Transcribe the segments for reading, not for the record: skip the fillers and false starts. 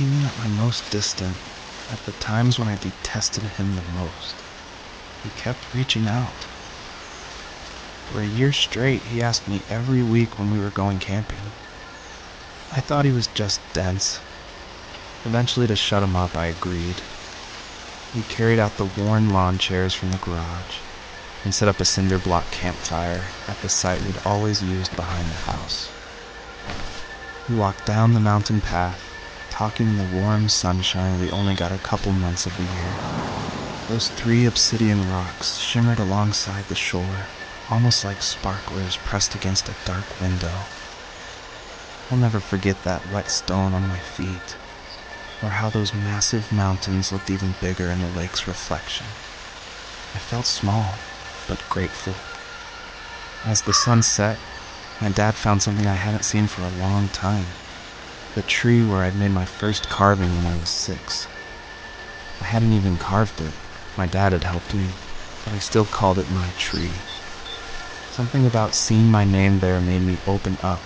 Even at my most distant, at the times when I detested him the most, he kept reaching out. For a year straight, he asked me every week when we were going camping. I thought he was just dense. Eventually, to shut him up, I agreed. We carried out the worn lawn chairs from the garage and set up a cinder block campfire at the site we'd always used behind the house. We walked down the mountain path, talking in the warm sunshine we only got a couple months of the year. Those 3 obsidian rocks shimmered alongside the shore, almost like sparklers pressed against a dark window. I'll never forget that wet stone on my feet, or how those massive mountains looked even bigger in the lake's reflection. I felt small, but grateful. As the sun set, my dad found something I hadn't seen for a long time. The tree where I'd made my first carving when I was 6. I hadn't even carved it. My dad had helped me, but I still called it my tree. Something about seeing my name there made me open up,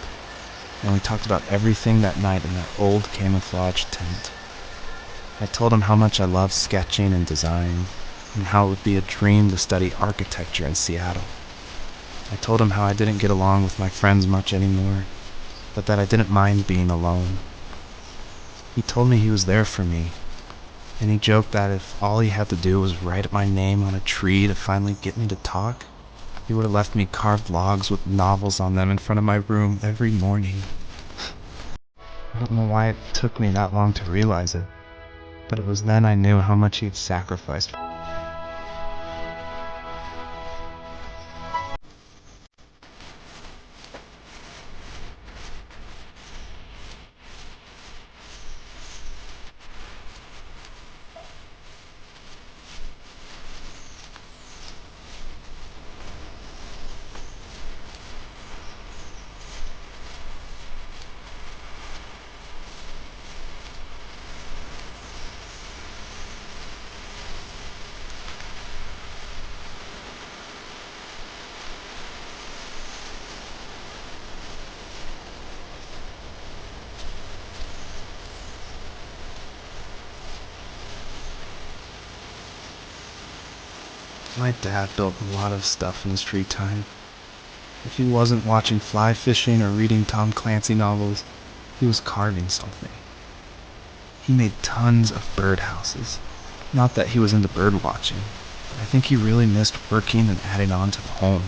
and we talked about everything that night in that old camouflage tent. I told him how much I loved sketching and design, and how it would be a dream to study architecture in Seattle. I told him how I didn't get along with my friends much anymore, but that I didn't mind being alone. He told me he was there for me, and he joked that if all he had to do was write my name on a tree to finally get me to talk, he would have left me carved logs with novels on them in front of my room every morning. I don't know why it took me that long to realize it, but it was then I knew how much he'd sacrificed. My dad built a lot of stuff in his free time. If he wasn't watching fly fishing or reading Tom Clancy novels, he was carving something. He made tons of birdhouses. Not that he was into bird watching, but I think he really missed working and adding on to the home.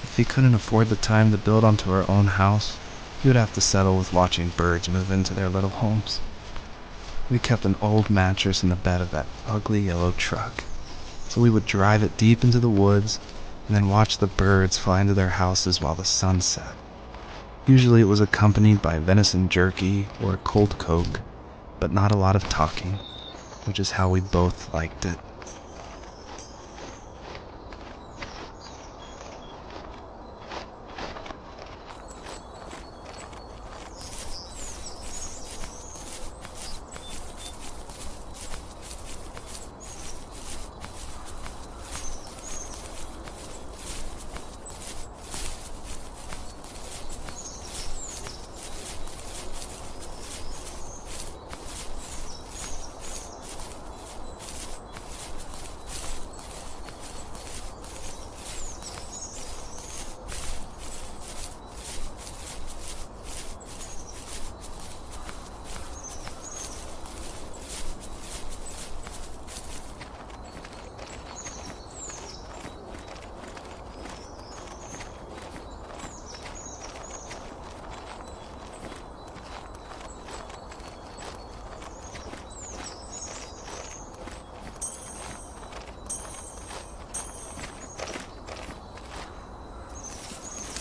If he couldn't afford the time to build onto our own house, he would have to settle with watching birds move into their little homes. We kept an old mattress in the bed of that ugly yellow truck, so we would drive it deep into the woods and then watch the birds fly into their houses while the sun set. Usually it was accompanied by venison jerky or a cold Coke, but not a lot of talking, which is how we both liked it.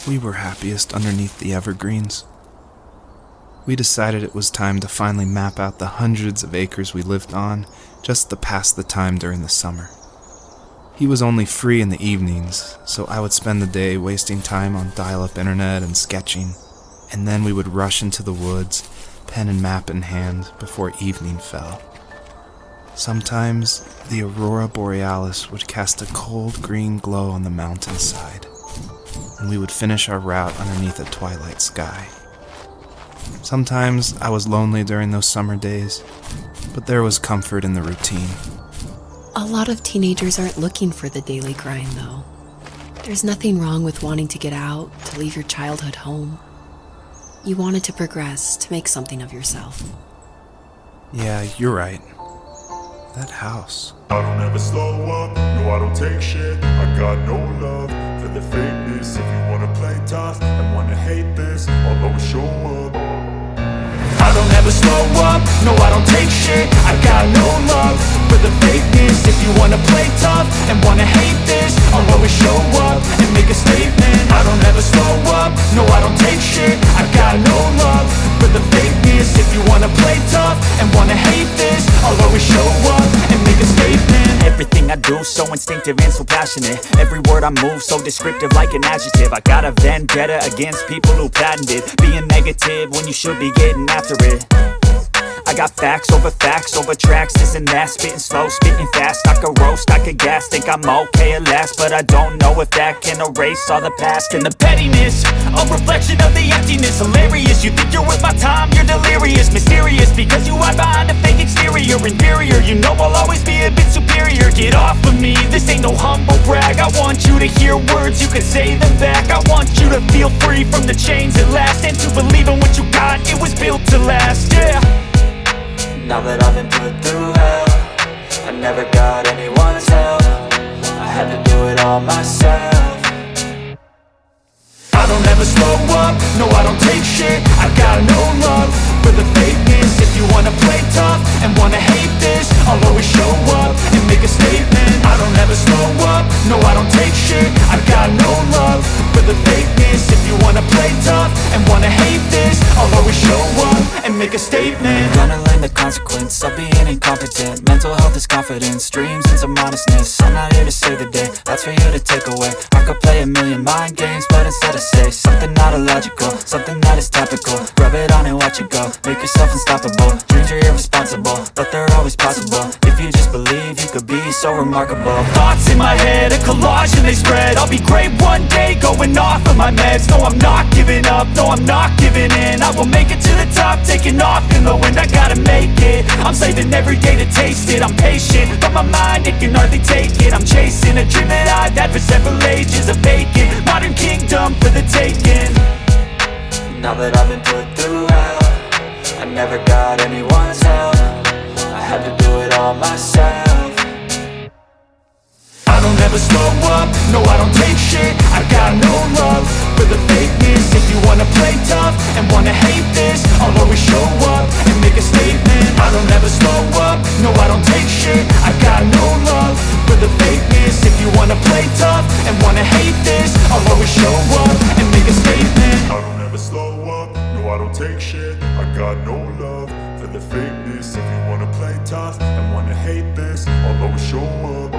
We were happiest underneath the evergreens. We decided it was time to finally map out the hundreds of acres we lived on just to pass the time during the summer. He was only free in the evenings, so I would spend the day wasting time on dial-up internet and sketching, and then we would rush into the woods, pen and map in hand, before evening fell. Sometimes the aurora borealis would cast a cold green glow on the mountainside, and we would finish our route underneath a twilight sky. Sometimes I was lonely during those summer days, but there was comfort in the routine. A lot of teenagers aren't looking for the daily grind, though. There's nothing wrong with wanting to get out, to leave your childhood home. You wanted to progress, to make something of yourself. Yeah, you're right. That house. I don't ever slow up, no I don't take shit. I got no love for the fakeness. If you wanna play tough and wanna hate this, I'll always show up. I don't ever slow up, no I don't take shit. I got no love for the fakeness. If you wanna play tough and wanna hate this, I'll always show up and make a statement. I don't ever slow up, no I don't take shit. I got no love for the fakeness. If you wanna play tough and wanna hate this, I'll always show up and make a statement. Everything I do so instinctive and so passionate. Every word I move so descriptive like an adjective. I got a vendetta against people who patented being negative when you should be getting after it. I got facts over tracks, this and that. Spitting slow, spitting fast. I could roast, I could gas. Think I'm okay at last, but I don't know if that can erase all the past. And the pettiness, a reflection of the emptiness. Hilarious, you think you're worth my time, you're delirious. Mysterious, because you hide behind a fake exterior. Inferior, you know I'll always be a bit superior. Get off of me, this ain't no humble brag. I want you to hear words, you can say them back. I want you to feel free from the chains at last, and to believe in what you got, it was built to last, yeah. Now that I've been put through hell, I never got anyone's help. I had to do it all myself. I don't ever slow up, no I don't take shit. I got no love for the fakeness. If you wanna play tough and wanna hate this, I'll always show up and make a statement. I don't ever slow up, no I don't take shit. I got no love for the fakeness. If you wanna play tough and wanna hate this, I'll always show up and make a statement. Gonna learn the consequence of being incompetent. Mental health is confidence, dreams and some modestness. I'm not here to save the day, that's for you to take away. I could play a million mind games, but instead I say something not illogical, something that is topical. Rub it on and watch it go, make yourself unstoppable. Dreams are irresponsible, but they're always possible. If you just believe, you could be so remarkable. Thoughts in my head, a collage and they spread. I'll be great one day, going off of my meds. No I'm not giving up, no I'm not giving in. I will make it to the top, taking off in the wind. I gotta make it, I'm saving every day to taste it. I'm patient, but my mind, it can hardly take it. I'm chasing a dream that I've had for several ages. A vacant, modern kingdom for the taking. Now that I've been put through hell, I never got anyone's help. I had to do it all myself. I don't ever slow up, no I don't take shit. I got no love for the fakeness. If you wanna play tough and wanna hate this, I'll always show up and make a statement. I don't ever slow up, no I don't take shit. I got no love for the fakeness. If you wanna play tough and wanna hate this, I'll always show up and make a statement. I don't ever slow up, no I don't take shit. I got no love for the fakeness. If you wanna play tough and wanna hate this, I'll always show up.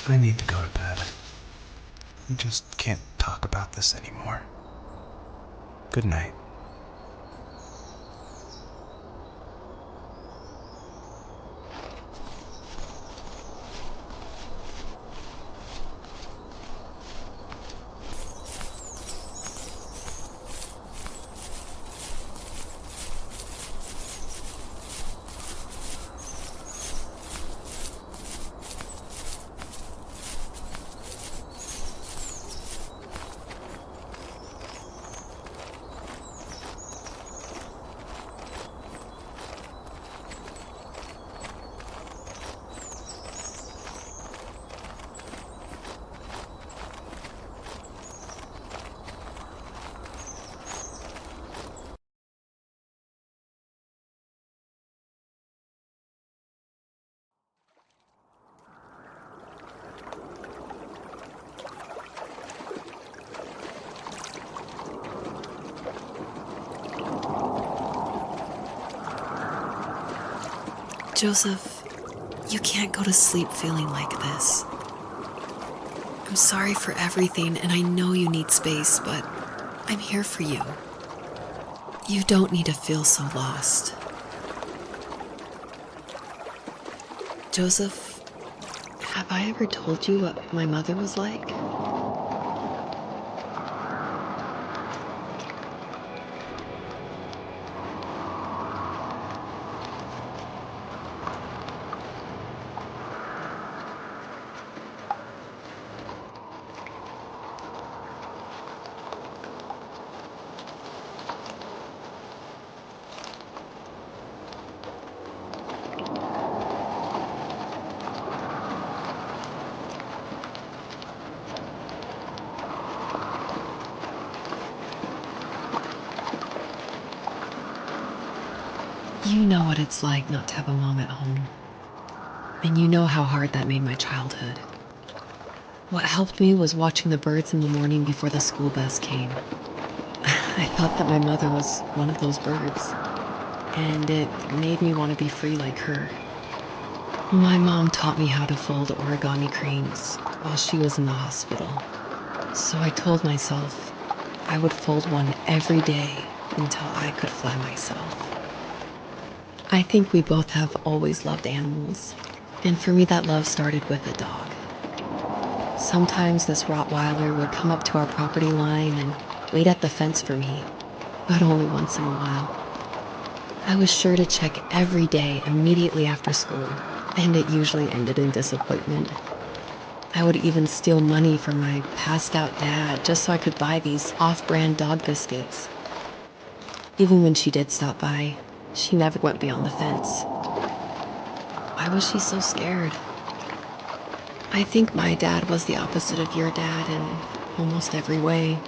I need to go to bed. I just can't talk about this anymore. Good night. Joseph, you can't go to sleep feeling like this. I'm sorry for everything, and I know you need space, but I'm here for you. You don't need to feel so lost. Joseph, have I ever told you what my mother was like? You know what it's like not to have a mom at home. And you know how hard that made my childhood. What helped me was watching the birds in the morning before the school bus came. I thought that my mother was one of those birds, and it made me want to be free like her. My mom taught me how to fold origami cranes while she was in the hospital. So I told myself I would fold one every day until I could fly myself. I think we both have always loved animals, and for me that love started with a dog. Sometimes this Rottweiler would come up to our property line and wait at the fence for me, but only once in a while. I was sure to check every day immediately after school, and it usually ended in disappointment. I would even steal money from my passed-out dad just so I could buy these off-brand dog biscuits. Even when she did stop by, she never went beyond the fence. Why was she so scared? I think my dad was the opposite of your dad in almost every way,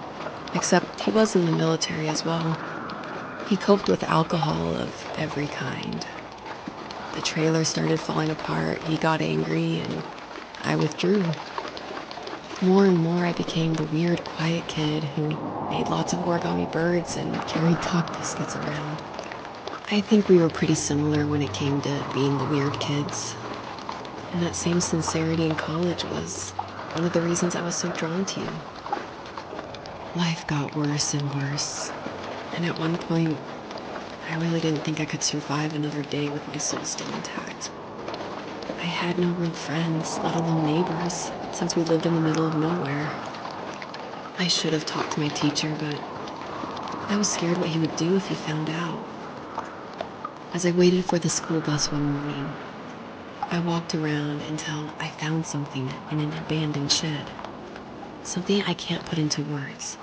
except he was in the military as well. He coped with alcohol of every kind. The trailer started falling apart, he got angry, and I withdrew. More and more I became the weird, quiet kid who made lots of origami birds and carried dog biscuits around. I think we were pretty similar when it came to being the weird kids. And that same sincerity in college was one of the reasons I was so drawn to you. Life got worse and worse, and at one point, I really didn't think I could survive another day with my soul still intact. I had no real friends, let alone neighbors, since we lived in the middle of nowhere. I should have talked to my teacher, but I was scared what he would do if he found out. As I waited for the school bus one morning, I walked around until I found something in an abandoned shed. Something I can't put into words.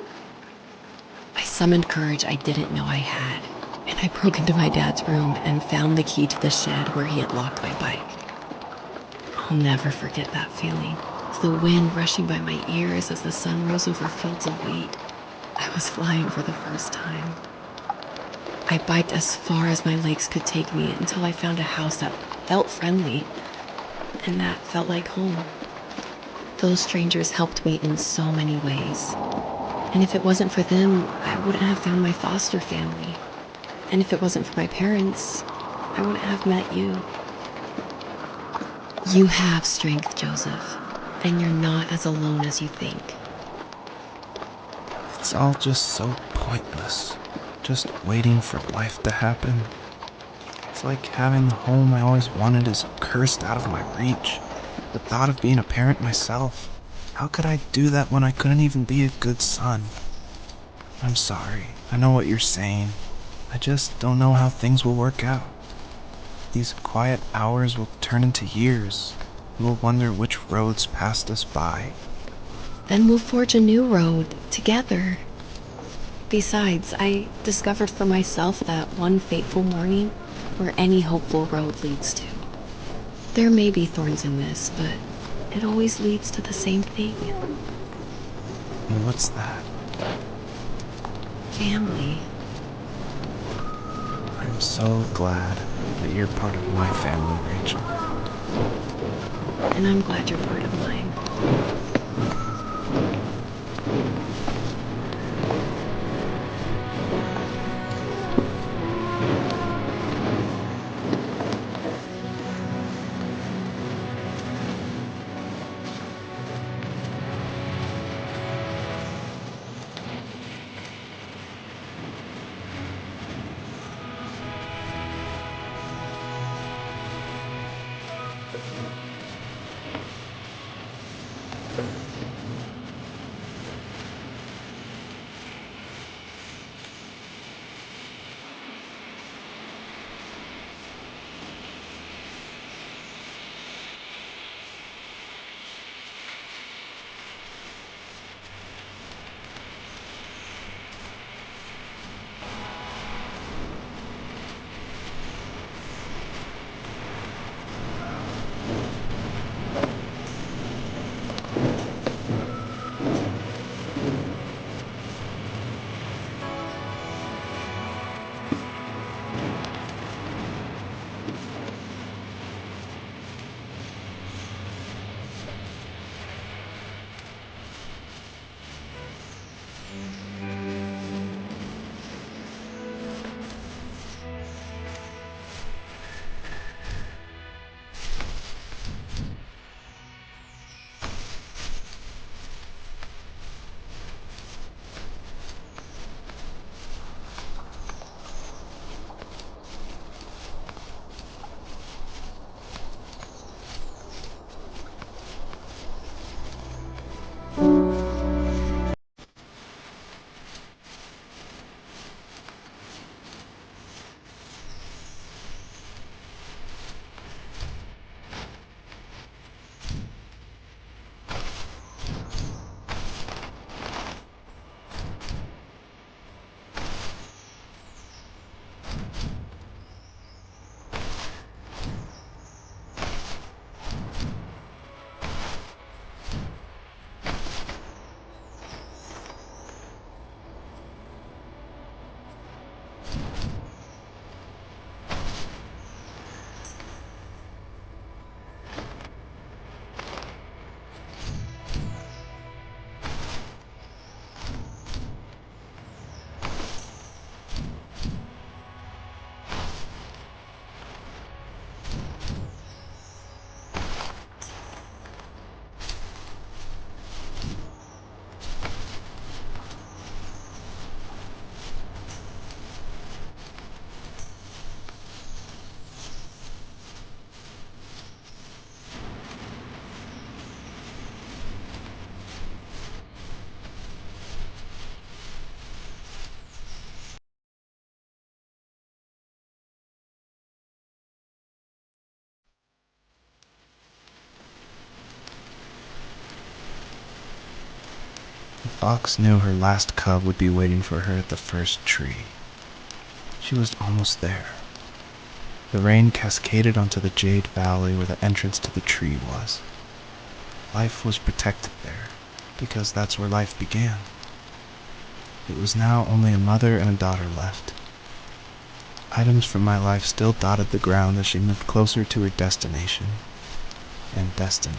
I summoned courage I didn't know I had, and I broke into my dad's room and found the key to the shed where he had locked my bike. I'll never forget that feeling. The wind rushing by my ears as the sun rose over fields of wheat. I was flying for the first time. I biked as far as my legs could take me until I found a house that felt friendly, and that felt like home. Those strangers helped me in so many ways. And if it wasn't for them, I wouldn't have found my foster family. And if it wasn't for my parents, I wouldn't have met you. You have strength, Joseph, then you're not as alone as you think. It's all just so pointless. Just waiting for life to happen. It's like having the home I always wanted is cursed out of my reach. The thought of being a parent myself. How could I do that when I couldn't even be a good son? I'm sorry. I know what you're saying. I just don't know how things will work out. These quiet hours will turn into years. We'll wonder which roads passed us by. Then we'll forge a new road together. Besides, I discovered for myself that one fateful morning where any hopeful road leads to. There may be thorns in this, but it always leads to the same thing. And what's that? Family. I'm so glad that you're part of my family, Rachel. And I'm glad you're part of mine. The fox knew her last cub would be waiting for her at the first tree. She was almost there. The rain cascaded onto the jade valley where the entrance to the tree was. Life was protected there, because that's where life began. It was now only a mother and a daughter left. Items from my life still dotted the ground as she moved closer to her destination and destiny.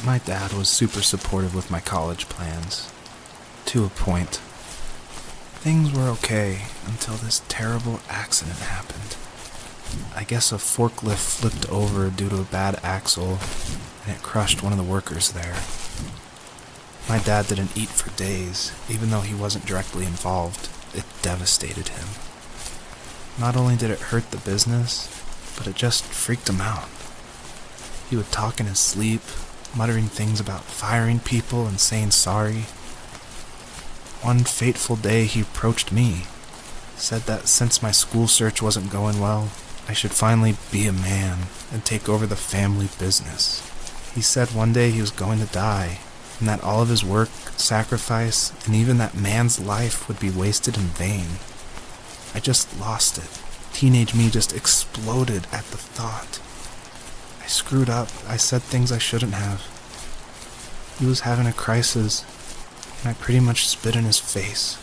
My dad was super supportive with my college plans. To a point. Things were okay until this terrible accident happened. I guess a forklift flipped over due to a bad axle, and it crushed one of the workers there. My dad didn't eat for days, even though he wasn't directly involved. It devastated him. Not only did it hurt the business, but it just freaked him out. He would talk in his sleep, muttering things about firing people and saying sorry. One fateful day he approached me, said that since my school search wasn't going well, I should finally be a man and take over the family business. He said one day he was going to die, and that all of his work, sacrifice, and even that man's life would be wasted in vain. I just lost it. Teenage me just exploded at the thought. I screwed up. I said things I shouldn't have. He was having a crisis, and I pretty much spit in his face.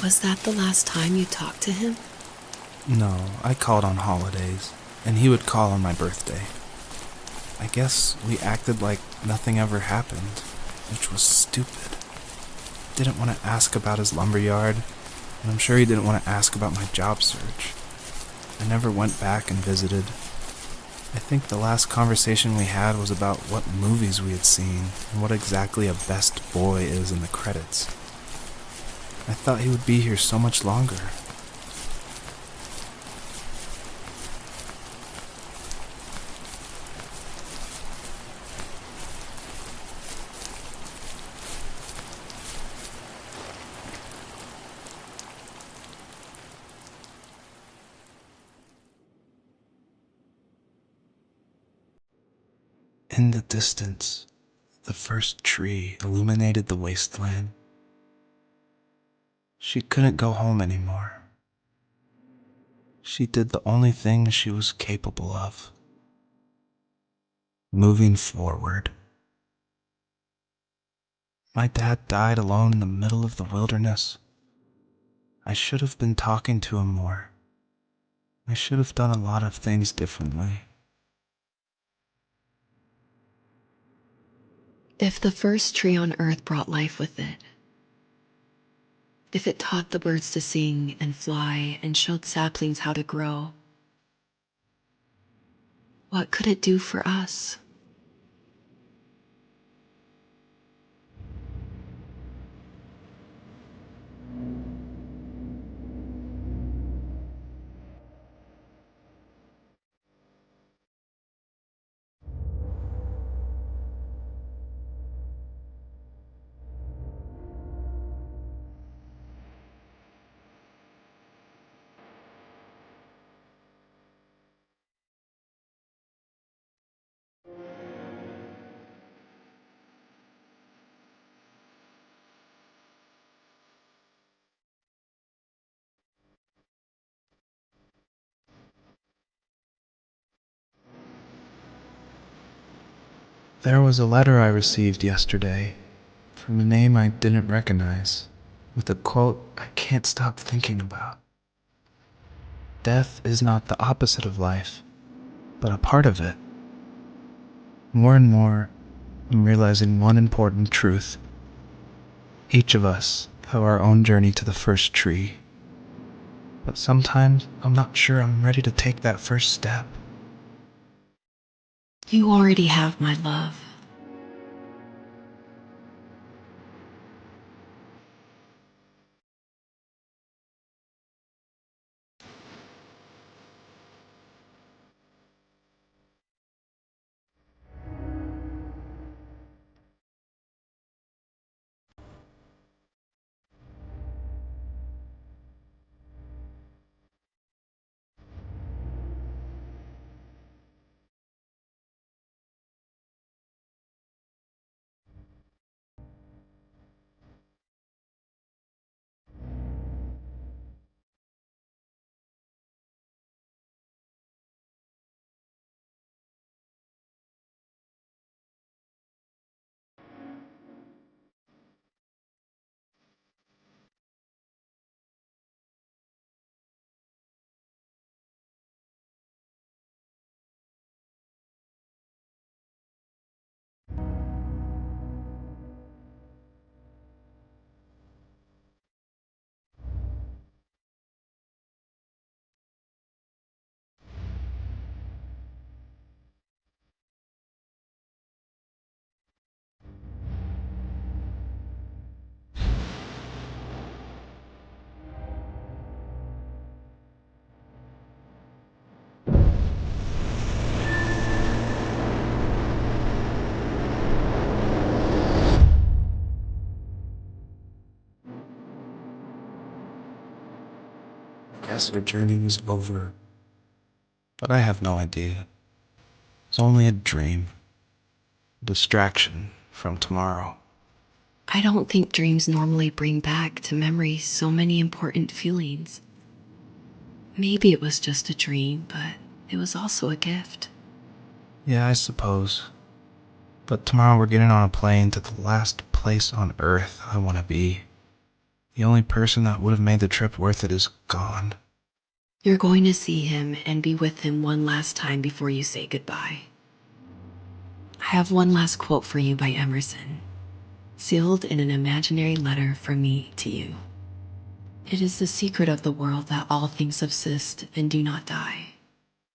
Was that the last time you talked to him? No, I called on holidays, and he would call on my birthday. I guess we acted like nothing ever happened, which was stupid. Didn't want to ask about his lumberyard, and I'm sure he didn't want to ask about my job search. I never went back and visited. I think the last conversation we had was about what movies we had seen and what exactly a best boy is in the credits. I thought he would be here so much longer. In the distance, the first tree illuminated the wasteland. She couldn't go home anymore. She did the only thing she was capable of. Moving forward. My dad died alone in the middle of the wilderness. I should have been talking to him more. I should have done a lot of things differently. If the first tree on earth brought life with it, if it taught the birds to sing and fly and showed saplings how to grow, what could it do for us? There was a letter I received yesterday from a name I didn't recognize, with a quote I can't stop thinking about. Death is not the opposite of life, but a part of it. More and more, I'm realizing one important truth. Each of us have our own journey to the first tree. But sometimes I'm not sure I'm ready to take that first step. You already have my love. I guess our journey is over, but I have no idea. It's only a dream, a distraction from tomorrow. I don't think dreams normally bring back to memory so many important feelings. Maybe it was just a dream, but it was also a gift. Yeah, I suppose. But tomorrow we're getting on a plane to the last place on Earth I want to be. The only person that would have made the trip worth it is gone. You're going to see him and be with him one last time before you say goodbye. I have one last quote for you by Emerson, sealed in an imaginary letter from me to you. It is the secret of the world that all things subsist and do not die,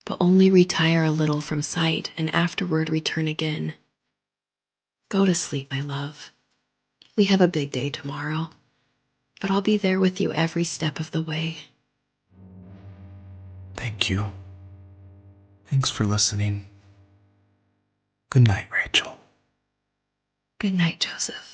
but only retire a little from sight and afterward return again. Go to sleep, my love. We have a big day tomorrow, but I'll be there with you every step of the way. Thank you. Thanks for listening. Good night, Rachel. Good night, Joseph.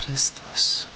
What is this?